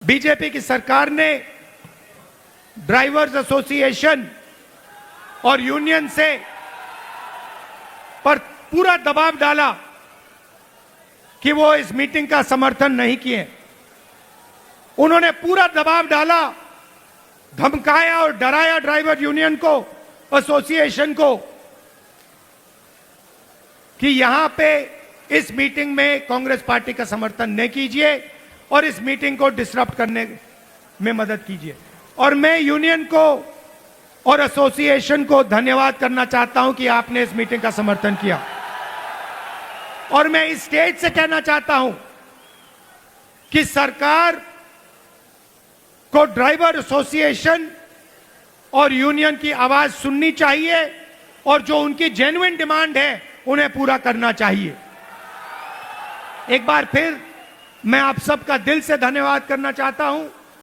BJP की सरकार ने ड्राइवर्स एसोसिएशन और यूनियन से पर पूरा दबाव डाला कि वो इस मीटिंग का समर्थन नहीं किए। उन्होंने पूरा दबाव डाला, धमकाया और डराया ड्राइवर यूनियन को, एसोसिएशन को, कि यहां पे इस मीटिंग में कांग्रेस पार्टी का समर्थन न कीजिए और इस मीटिंग को डिसरप्ट करने में मदद कीजिए। और मैं यूनियन को और एसोसिएशन को धन्यवाद करना चाहता हूं कि आपने इस मीटिंग का समर्थन किया। और मैं इस स्टेज से कहना चाहता हूं कि सरकार को ड्राइवर एसोसिएशन और यूनियन की आवाज सुननी चाहिए और जो उनकी जेन्युइन डिमांड है उन्हें पूरा करना चाहिए। एक बार फिर मैं आप सबका दिल से धन्यवाद करना चाहता हूं।